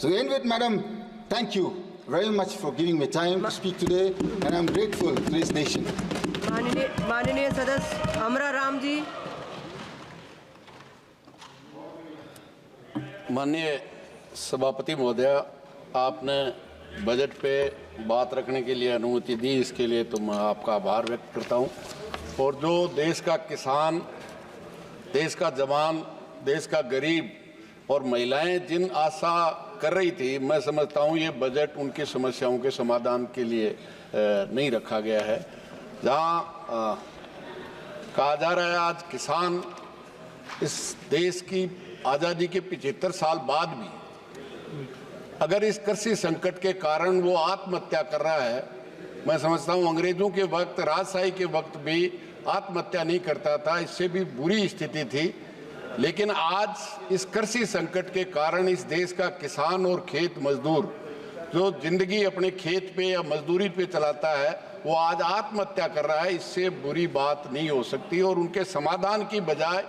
So in with, Madam, thank you very much for giving me time to speak today, and I'm grateful to this nation. माननीय सदस्य अमरा राम जी। माननीय सभापति महोदय, आपने budget पे बात रखने के लिए अनुमति दी, इसके लिए तो मैं आपका आभार व्यक्त करता हूं। और जो देश का किसान, देश का जवान, देश का गरीब और महिलाएं जिन आशा कर रही थी, मैं समझता हूं ये बजट उनकी समस्याओं के समाधान के लिए नहीं रखा गया है। जहां कहा जा रहा है आज किसान इस देश की आज़ादी के 75 साल बाद भी अगर इस कृषि संकट के कारण वो आत्महत्या कर रहा है, मैं समझता हूं अंग्रेजों के वक्त, राजशाही के वक्त भी आत्महत्या नहीं करता था, इससे भी बुरी स्थिति थी। लेकिन आज इस कृषि संकट के कारण इस देश का किसान और खेत मजदूर जो जिंदगी अपने खेत पे या मजदूरी पे चलाता है, वो आज आत्महत्या कर रहा है। इससे बुरी बात नहीं हो सकती और उनके समाधान की बजाय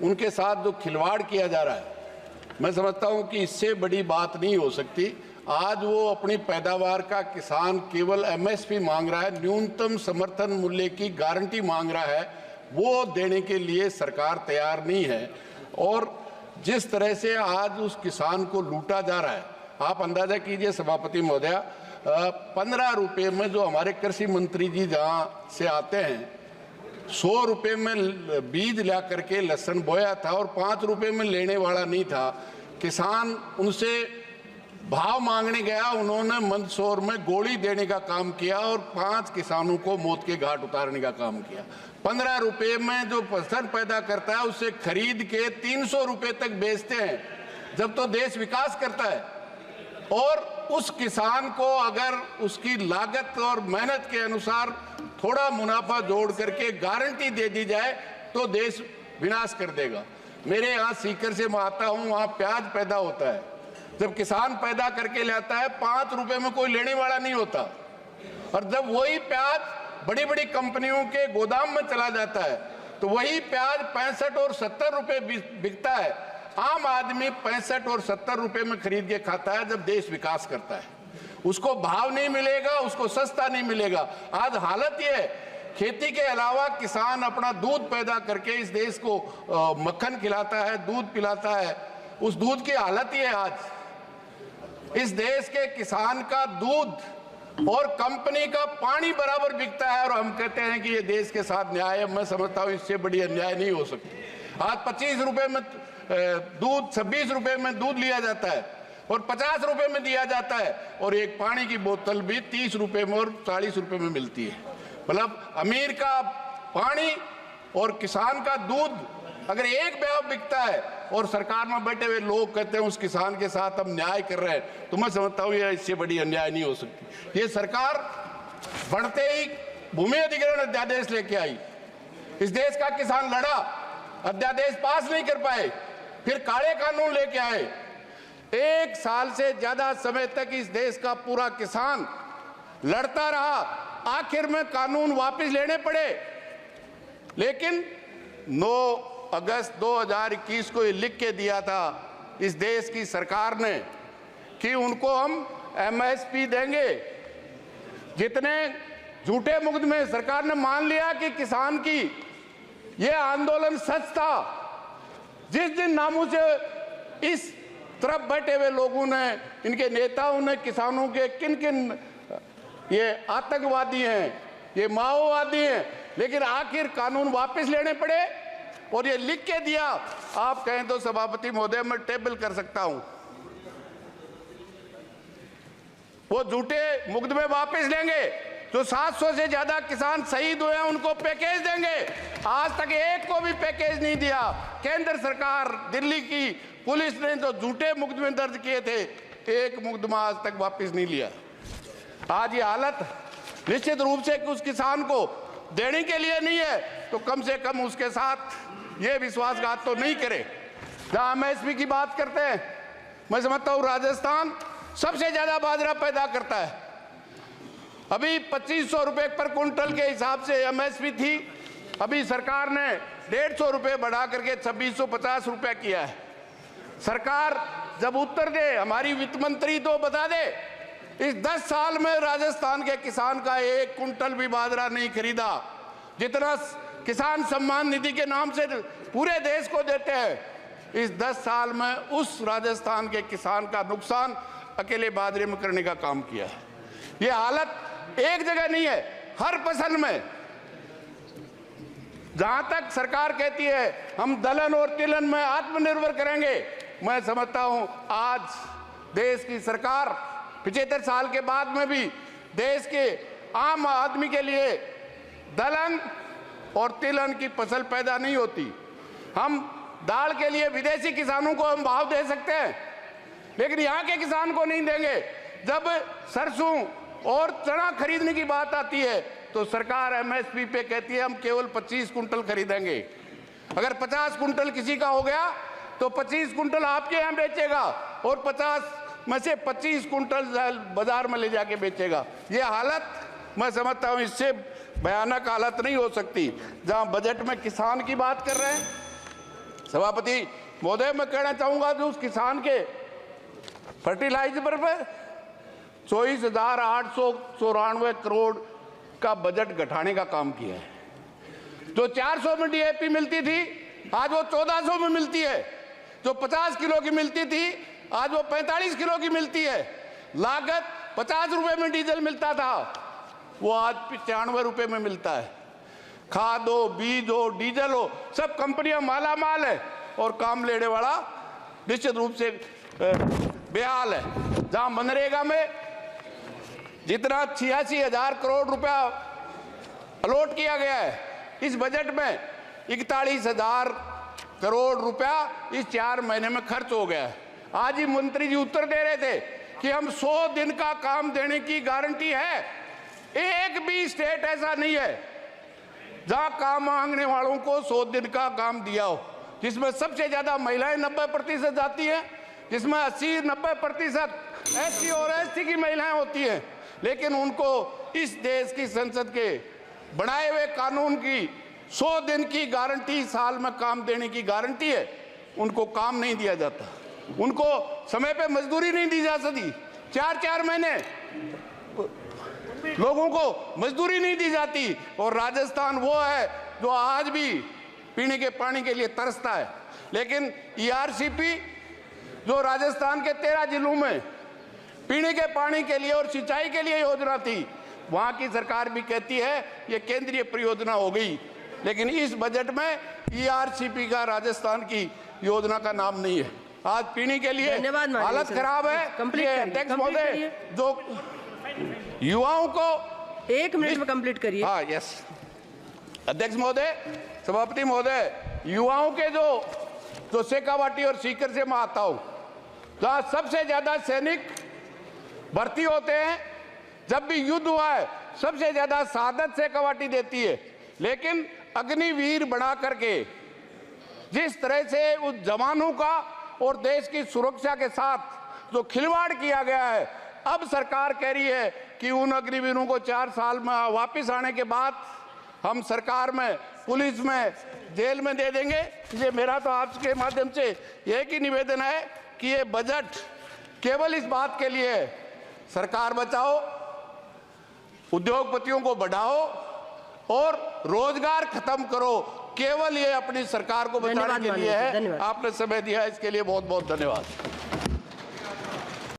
उनके साथ जो खिलवाड़ किया जा रहा है, मैं समझता हूं कि इससे बड़ी बात नहीं हो सकती। आज वो अपनी पैदावार का किसान केवल एमएसपी मांग रहा है, न्यूनतम समर्थन मूल्य की गारंटी मांग रहा है, वो देने के लिए सरकार तैयार नहीं है। और जिस तरह से आज उस किसान को लूटा जा रहा है, आप अंदाजा कीजिए सभापति महोदय, 15 रुपये में जो हमारे कृषि मंत्री जी जहाँ से आते हैं, 100 रुपये में बीज ला करके लहसुन बोया था और 5 रुपये में लेने वाला नहीं था। किसान उनसे भाव मांगने गया, उन्होंने मंदसौर में गोली देने का काम किया और 5 किसानों को मौत के घाट उतारने का काम किया। 15 रुपये में जो फसल पैदा करता है उससे खरीद के 300 रुपये तक बेचते हैं, जब तो देश विकास करता है। और उस किसान को अगर उसकी लागत और मेहनत के अनुसार थोड़ा मुनाफा जोड़ करके गारंटी दे दी जाए तो देश विनाश कर देगा। मेरे यहाँ सीकर से मैं आता हूँ, वहाँ प्याज पैदा होता है, जब किसान पैदा करके लाता है 5 रुपए में कोई लेने वाला नहीं होता, और जब वही प्याज बड़ी बड़ी कंपनियों के गोदाम में चला जाता है तो वही प्याज 65 और 70 रुपए बिकता है। आम आदमी 65 और 70 रुपए में खरीद के खाता है। जब देश विकास करता है उसको भाव नहीं मिलेगा, उसको सस्ता नहीं मिलेगा। आज हालत ये है, खेती के अलावा किसान अपना दूध पैदा करके इस देश को मक्खन खिलाता है, दूध पिलाता है। उस दूध की हालत ये है आज, इस देश के किसान का दूध और कंपनी का पानी बराबर बिकता है और हम कहते हैं कि ये देश के साथ न्याय है। मैं समझता हूँ इससे बड़ी अन्याय नहीं हो सकती। आज 25 रुपए में दूध, 26 रुपए में दूध लिया जाता है और 50 रुपए में दिया जाता है, और एक पानी की बोतल भी 30 रुपए में और 40 रुपए में मिलती है। मतलब अमीर का पानी और किसान का दूध अगर एक भाव बिकता है और सरकार में बैठे हुए लोग कहते हैं उस किसान के साथ हम न्याय कर रहे हैं, तो मैं समझता हूँ ये इससे बड़ी अन्याय नहीं हो सकती। ये सरकार बढ़ते ही भूमि अधिग्रहण अध्यादेश लेके आई, इस देश का किसान लड़ा, अध्यादेश पास नहीं कर पाए, फिर काले कानून लेके आए। 1 साल से ज्यादा समय तक इस देश का पूरा किसान लड़ता रहा, आखिर में कानून वापस लेने पड़े। लेकिन 9 अगस्त 2021 को ये लिख के दिया था इस देश की सरकार ने कि उनको हम एमएसपी देंगे। जितने झूठे मुकदमे सरकार ने मान लिया कि किसान की ये आंदोलन सच था। जिस दिन नामों से इस तरफ बैठे हुए लोगों ने, इनके नेताओं ने किसानों के किन किन ये आतंकवादी हैं, ये माओवादी हैं, लेकिन आखिर कानून वापस लेने पड़े और ये लिख के दिया। आप कहें तो सभापति महोदय मैं टेबल कर सकता हूं, वो झूठे मुकदमे वापस लेंगे। जो 700 से ज्यादा किसान शहीद हुए हैं उनको पैकेज देंगे। आज तक एक को भी पैकेज नहीं दिया। केंद्र सरकार, दिल्ली की पुलिस ने जो झूठे मुकदमे दर्ज किए थे, एक मुकदमा आज तक वापस नहीं लिया। आज ये हालत निश्चित रूप से कि उस किसान को देने के लिए नहीं है, तो कम से कम उसके साथ ये विश्वासघात तो नहीं करे। जहां एमएसपी की बात करते हैं, मैं समझता हूं राजस्थान सबसे ज्यादा बाजरा पैदा करता है। अभी 2500 रुपए पर क्विंटल के हिसाब से एमएसपी थी, अभी सरकार ने 150 रुपए बढ़ा करके 2650 रुपए किया है। सरकार जब उत्तर दे, हमारी वित्त मंत्री तो बता दे, इस 10 साल में राजस्थान के किसान का 1 कुंटल भी बाजरा नहीं खरीदा, जितना किसान सम्मान निधि के नाम से पूरे देश को देते हैं। इस 10 साल में उस राजस्थान के किसान का नुकसान अकेले बाजरे में करने का काम किया है। ये हालत एक जगह नहीं है, हर फसल में। जहां तक सरकार कहती है हम दलहन और तिलहन में आत्मनिर्भर करेंगे, मैं समझता हूं आज देश की सरकार 75 साल के बाद में भी देश के आम आदमी के लिए दलहन और तिलहन की फसल पैदा नहीं होती। हम दाल के लिए विदेशी किसानों को हम भाव दे सकते हैं, लेकिन यहाँ के किसान को नहीं देंगे। जब सरसों और चना खरीदने की बात आती है तो सरकार एमएसपी पे कहती है हम केवल 25 कुंटल खरीदेंगे। अगर 50 कुंटल किसी का हो गया तो 25 कुंटल आपके यहाँ बेचेगा और 50 में से 25 कुंटल बाजार में ले जाके बेचेगा। ये हालत मैं समझता हूँ इससे भयानक हालत नहीं हो सकती। जहाँ बजट में किसान की बात कर रहे हैं, सभापति महोदय, मैं कहना चाहूँगा जो उस किसान के फर्टिलाइजर पे 24,894 करोड़ का बजट घटाने का काम किया है। जो 400 में डीएपी मिलती थी आज वो 1400 में मिलती है। जो 50 किलो की मिलती थी आज वो 45 किलो की मिलती है। लागत 50 रुपए में डीजल मिलता था, वो आज 95 रुपए में मिलता है। खाद हो, बीज हो, डीजल हो, सब कंपनियां माला माल है और काम लेने वाला निश्चित रूप से बेहाल है। जहां मनरेगा में जितना 86,000 करोड़ रुपया अलॉट किया गया है, इस बजट में 41,000 करोड़ रुपया इस 4 महीने में खर्च हो गया है। आज ही मंत्री जी उत्तर दे रहे थे कि हम 100 दिन का काम देने की गारंटी है। एक भी स्टेट ऐसा नहीं है जहां काम मांगने वालों को 100 दिन का काम दिया हो, जिसमें सबसे ज्यादा महिलाएं 90% जाती हैं, जिसमें 80-90% SC और ST की महिलाएं होती हैं। लेकिन उनको इस देश की संसद के बनाए हुए कानून की 100 दिन की गारंटी, साल में काम देने की गारंटी है, उनको काम नहीं दिया जाता। उनको समय पे मजदूरी नहीं दी जा सकती। 4-4 महीने लोगों को मजदूरी नहीं दी जाती। और राजस्थान वो है जो आज भी पीने के पानी के लिए तरसता है। लेकिन ERCP जो राजस्थान के 13 जिलों में पीने के पानी के लिए और सिंचाई के लिए योजना थी, वहां की सरकार भी कहती है ये केंद्रीय परियोजना हो गई। लेकिन इस बजट में ERCP का राजस्थान की योजना का नाम नहीं है। आज पीने के लिए हालत खराब है। अध्यक्ष महोदय, जो युवाओं को 1 मिनट में कंप्लीट करिए। हाँ, यस अध्यक्ष महोदय, सभापति महोदय, युवाओं के जो शेखावाटी और सीकर से मैं आता हूँ, जहाँ सबसे ज्यादा सैनिक भर्ती होते हैं। जब भी युद्ध हुआ है सबसे ज्यादा शहादत शेखावाटी देती है। लेकिन अग्निवीर बना करके जिस तरह से उस जवानों का और देश की सुरक्षा के साथ जो खिलवाड़ किया गया है, अब सरकार कह रही है कि उन अग्निवीरों को 4 साल में वापस आने के बाद हम सरकार में, पुलिस में, जेल में दे देंगे। ये मेरा तो आपके माध्यम से एक ही निवेदन है कि ये बजट केवल इस बात के लिए है, सरकार बचाओ, उद्योगपतियों को बढ़ाओ और रोजगार खत्म करो। केवल ये अपनी सरकार को बचाने के लिए है। आपने समय दिया, इसके लिए बहुत बहुत धन्यवाद।